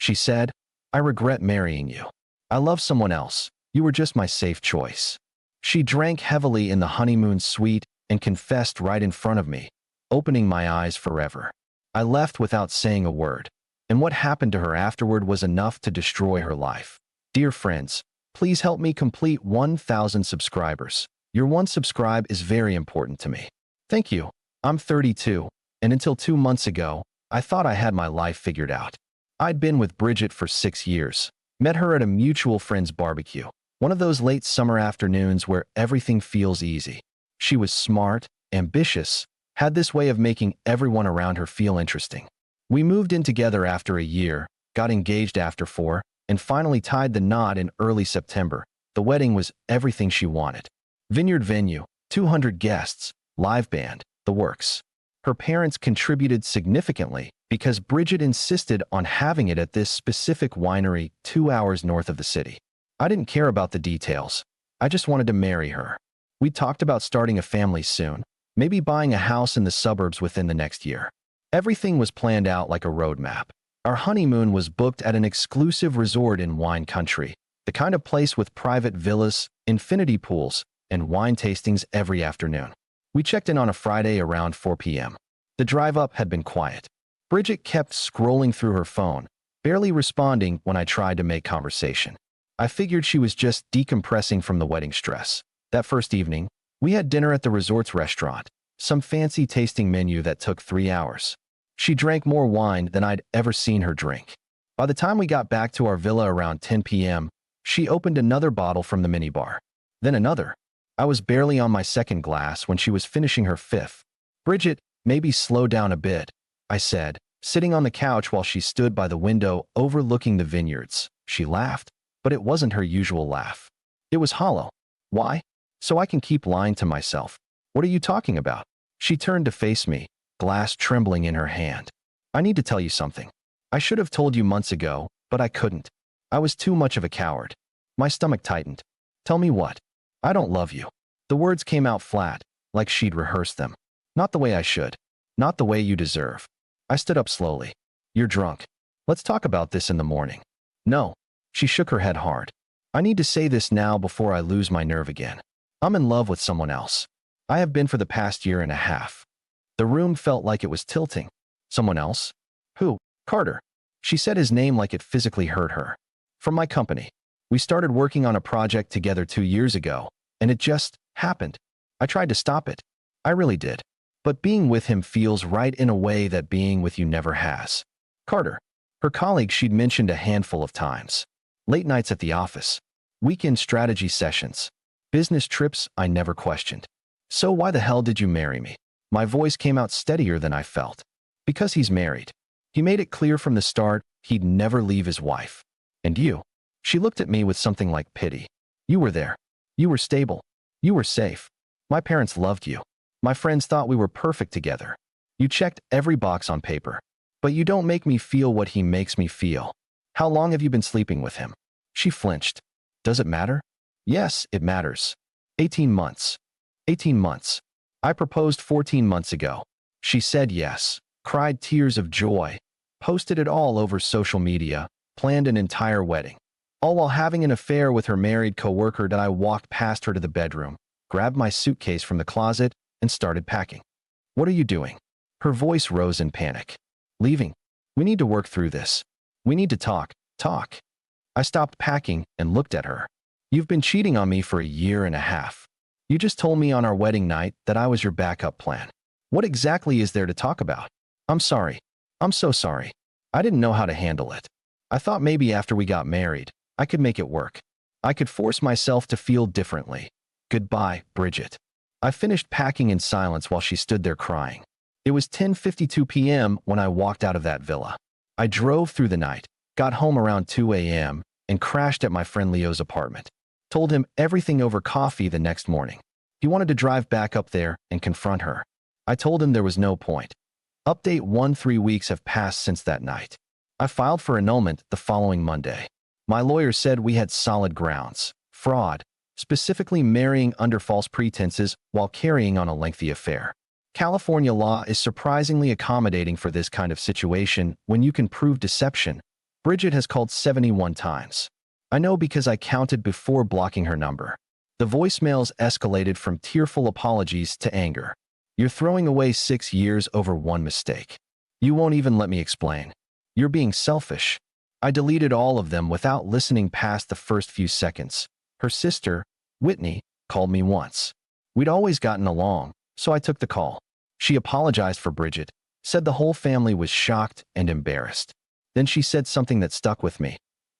She said, "I regret marrying you. I love someone else. You were just my safe choice." She drank heavily in the honeymoon suite and confessed right in front of me, opening my eyes forever. I left without saying a word, and what happened to her afterward was enough to destroy her life. Dear friends, please help me complete 1,000 subscribers. Your one subscribe is very important to me. Thank you. I'm 32, and until 2 months ago, I thought I had my life figured out. I'd been with Bridget for 6 years, met her at a mutual friend's barbecue, one of those late summer afternoons where everything feels easy. She was smart, ambitious, had this way of making everyone around her feel interesting. We moved in together after a year, got engaged after 4, and finally tied the knot in early September. The wedding was everything she wanted. Vineyard venue, 200 guests, live band, the works. Her parents contributed significantly because Bridget insisted on having it at this specific winery 2 hours north of the city. I didn't care about the details. I just wanted to marry her. We talked about starting a family soon, maybe buying a house in the suburbs within the next year. Everything was planned out like a roadmap. Our honeymoon was booked at an exclusive resort in wine country, the kind of place with private villas, infinity pools, and wine tastings every afternoon. We checked in on a Friday around 4 p.m. The drive up had been quiet. Bridget kept scrolling through her phone, barely responding when I tried to make conversation. I figured she was just decompressing from the wedding stress. That first evening, we had dinner at the resort's restaurant, some fancy tasting menu that took 3 hours. She drank more wine than I'd ever seen her drink. By the time we got back to our villa around 10 p.m., she opened another bottle from the minibar. Then another. I was barely on my second glass when she was finishing her fifth. "Bridget, maybe slow down a bit," I said, sitting on the couch while she stood by the window overlooking the vineyards. She laughed, but it wasn't her usual laugh. It was hollow. "Why? So I can keep lying to myself. What are you talking about?" She turned to face me, glass trembling in her hand. "I need to tell you something. I should have told you months ago, but I couldn't. I was too much of a coward." My stomach tightened. "Tell me what?" "I don't love you." The words came out flat, like she'd rehearsed them. "Not the way I should. Not the way you deserve." I stood up slowly. "You're drunk. Let's talk about this in the morning." "No." She shook her head hard. "I need to say this now before I lose my nerve again. I'm in love with someone else. I have been for the past year and a half." The room felt like it was tilting. "Someone else? Who?" "Carter." She said his name like it physically hurt her. "From my company. We started working on a project together 2 years ago, and it just happened. I tried to stop it. I really did. But being with him feels right in a way that being with you never has." Carter. Her colleague she'd mentioned a handful of times. Late nights at the office. Weekend strategy sessions. Business trips I never questioned. "So why the hell did you marry me?" My voice came out steadier than I felt. "Because he's married. He made it clear from the start he'd never leave his wife. And you?" She looked at me with something like pity. "You were there. You were stable. You were safe. My parents loved you. My friends thought we were perfect together. You checked every box on paper. But you don't make me feel what he makes me feel. How long have you been sleeping with him?" She flinched. "Does it matter?" "Yes, it matters. 18 months. 18 months. I proposed 14 months ago." She said yes, cried tears of joy, posted it all over social media, planned an entire wedding. All while having an affair with her married coworker. I walked past her to the bedroom, grabbed my suitcase from the closet, and started packing. "What are you doing?" Her voice rose in panic. "Leaving. We need to work through this. We need to talk. I stopped packing and looked at her. "You've been cheating on me for a year and a half. You just told me on our wedding night that I was your backup plan. What exactly is there to talk about?" "I'm sorry. I'm so sorry. I didn't know how to handle it. I thought maybe after we got married, I could make it work. I could force myself to feel differently. Goodbye, Bridget." I finished packing in silence while she stood there crying. It was 10:52 p.m. when I walked out of that villa. I drove through the night, got home around 2 a.m., and crashed at my friend Leo's apartment. Told him everything over coffee the next morning. He wanted to drive back up there and confront her. I told him there was no point. Update 1: 3 weeks have passed since that night. I filed for annulment the following Monday. My lawyer said we had solid grounds. Fraud, specifically marrying under false pretenses while carrying on a lengthy affair. California law is surprisingly accommodating for this kind of situation when you can prove deception, Bridget has called 71 times. I know because I counted before blocking her number. The voicemails escalated from tearful apologies to anger. You're throwing away 6 years over one mistake. You won't even let me explain. You're being selfish. I deleted all of them without listening past the first few seconds. Her sister, Whitney, called me once. We'd always gotten along, so I took the call. She apologized for Bridget, said the whole family was shocked and embarrassed. Then she said something that stuck with me.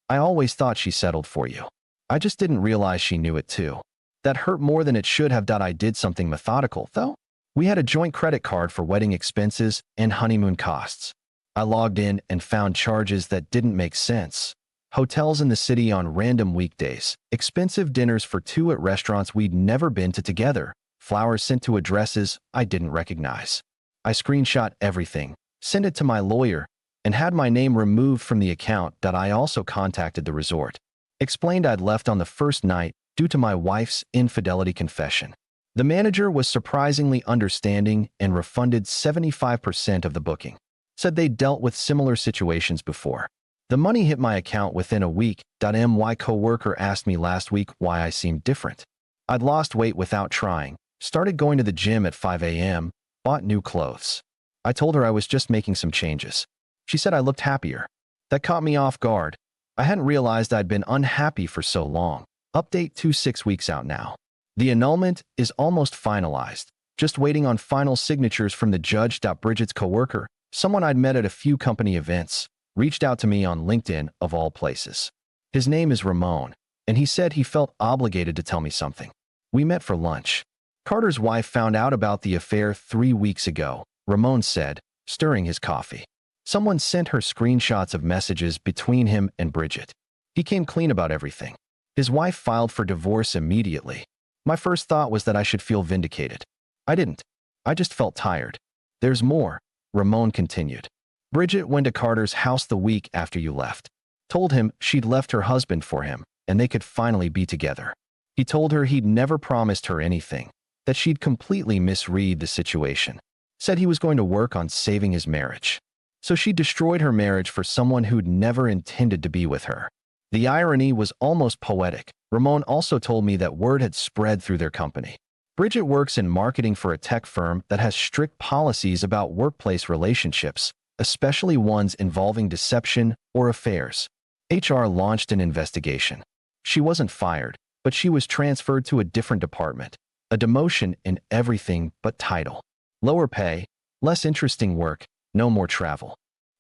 I always thought she settled for you. I just didn't realize she knew it too. That hurt more than it should have. I did something methodical, though. We had a joint credit card for wedding expenses and honeymoon costs. I logged in and found charges that didn't make sense. Hotels in the city on random weekdays, expensive dinners for two at restaurants we'd never been to together, flowers sent to addresses I didn't recognize. I screenshot everything, sent it to my lawyer, and had my name removed from the account. I also contacted the resort. Explained I'd left on the first night due to my wife's infidelity confession. The manager was surprisingly understanding and refunded 75% of the booking. Said they'd dealt with similar situations before. The money hit my account within a week. My coworker asked me last week why I seemed different. I'd lost weight without trying, started going to the gym at 5 a.m., bought new clothes. I told her I was just making some changes. She said I looked happier. That caught me off guard. I hadn't realized I'd been unhappy for so long. Update 6 weeks out now. The annulment is almost finalized, just waiting on final signatures from the judge. Bridget's coworker, someone I'd met at a few company events, reached out to me on LinkedIn of all places. His name is Ramon, and he said he felt obligated to tell me something. We met for lunch. Carter's wife found out about the affair 3 weeks ago, Ramon said, stirring his coffee. Someone sent her screenshots of messages between him and Bridget. He came clean about everything. His wife filed for divorce immediately. My first thought was that I should feel vindicated. I didn't. I just felt tired. There's more, Ramon continued. Bridget went to Carter's house the week after you left. Told him she'd left her husband for him, and they could finally be together. He told her he'd never promised her anything, that she'd completely misread the situation. Said he was going to work on saving his marriage. So she destroyed her marriage for someone who'd never intended to be with her. The irony was almost poetic. Ramon also told me that word had spread through their company. Bridget works in marketing for a tech firm that has strict policies about workplace relationships, especially ones involving deception or affairs. HR launched an investigation. She wasn't fired, but she was transferred to a different department. A demotion in everything but title. Lower pay, less interesting work, no more travel.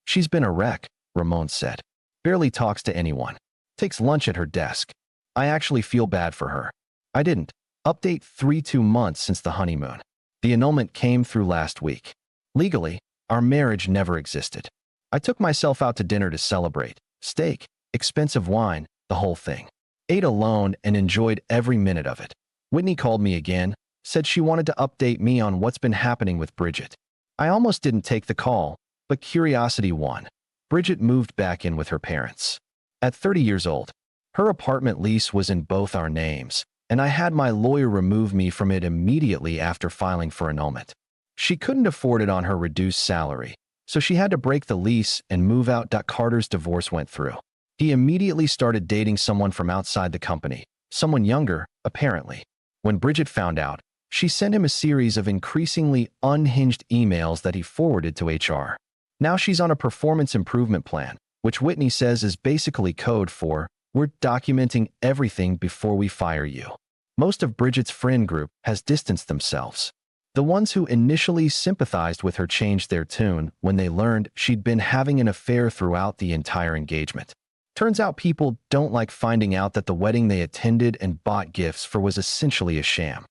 She's been a wreck, Ramon said. Barely talks to anyone. Takes lunch at her desk. I actually feel bad for her. I didn't. Update 2 months since the honeymoon. The annulment came through last week. Legally, our marriage never existed. I took myself out to dinner to celebrate. Steak, expensive wine, the whole thing. Ate alone and enjoyed every minute of it. Whitney called me again, said she wanted to update me on what's been happening with Bridget. I almost didn't take the call, but curiosity won. Bridget moved back in with her parents. At 30 years old, her apartment lease was in both our names, and I had my lawyer remove me from it immediately after filing for annulment. She couldn't afford it on her reduced salary, so she had to break the lease and move out. Carter's divorce went through. He immediately started dating someone from outside the company, someone younger, apparently. When Bridget found out, she sent him a series of increasingly unhinged emails that he forwarded to HR. Now she's on a performance improvement plan, which Whitney says is basically code for, "We're documenting everything before we fire you." Most of Bridget's friend group has distanced themselves. The ones who initially sympathized with her changed their tune when they learned she'd been having an affair throughout the entire engagement. Turns out people don't like finding out that the wedding they attended and bought gifts for was essentially a sham.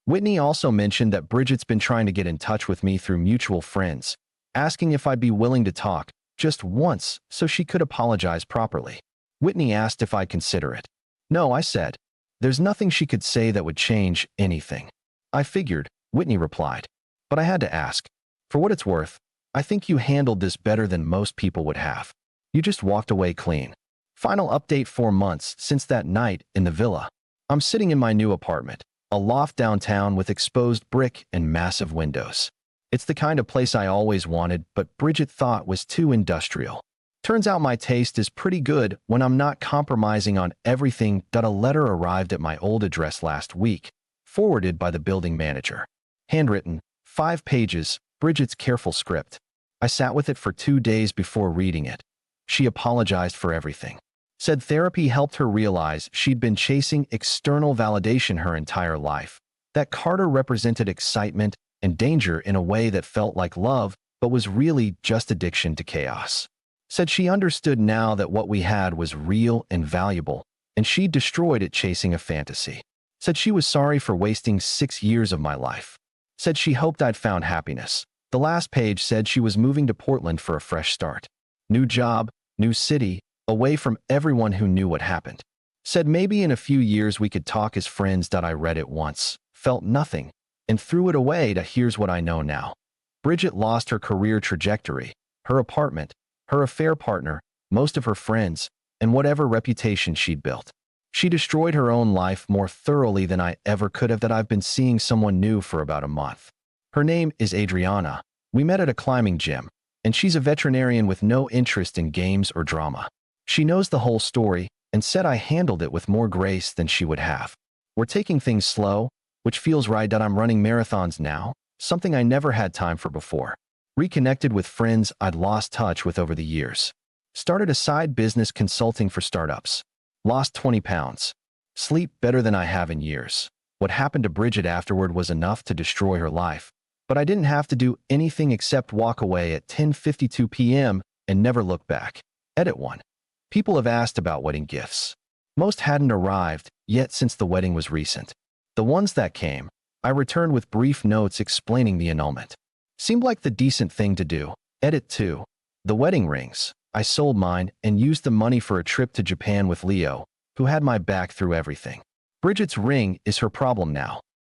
Whitney also mentioned that Bridget's been trying to get in touch with me through mutual friends, asking if I'd be willing to talk just once so she could apologize properly. Whitney asked if I'd consider it. No, I said. There's nothing she could say that would change anything. I figured, Whitney replied. But I had to ask. For what it's worth, I think you handled this better than most people would have. You just walked away clean. Final update 4 months since that night in the villa. I'm sitting in my new apartment, a loft downtown with exposed brick and massive windows. It's the kind of place I always wanted, but Bridget thought was too industrial. Turns out my taste is pretty good when I'm not compromising on everything. A letter arrived at my old address last week, forwarded by the building manager. Handwritten, 5 pages, Bridget's careful script. I sat with it for 2 days before reading it. She apologized for everything. Said therapy helped her realize she'd been chasing external validation her entire life. That Carter represented excitement and danger in a way that felt like love, but was really just addiction to chaos. Said she understood now that what we had was real and valuable, and she'd destroyed it chasing a fantasy. Said she was sorry for wasting 6 years of my life. Said she hoped I'd found happiness. The last page said she was moving to Portland for a fresh start. New job, new city, away from everyone who knew what happened. Said maybe in a few years we could talk as friends. I read it once, felt nothing, and threw it away. Here's what I know now. Bridget lost her career trajectory, her apartment, her affair partner, most of her friends, and whatever reputation she'd built. She destroyed her own life more thoroughly than I ever could have. I've been seeing someone new for about a month. Her name is Adriana. We met at a climbing gym, and she's a veterinarian with no interest in games or drama. She knows the whole story and said I handled it with more grace than she would have. We're taking things slow, which feels right. I'm running marathons now, something I never had time for before. Reconnected with friends I'd lost touch with over the years. Started a side business consulting for startups. Lost 20 pounds. Sleep better than I have in years. What happened to Bridget afterward was enough to destroy her life. But I didn't have to do anything except walk away at 10:52 p.m. and never look back. Edit 1. People have asked about wedding gifts. Most hadn't arrived yet since the wedding was recent. The ones that came, I returned with brief notes explaining the annulment. Seemed like the decent thing to do. Edit 2. The wedding rings. I sold mine and used the money for a trip to Japan with Leo, who had my back through everything. Bridget's ring is her problem now.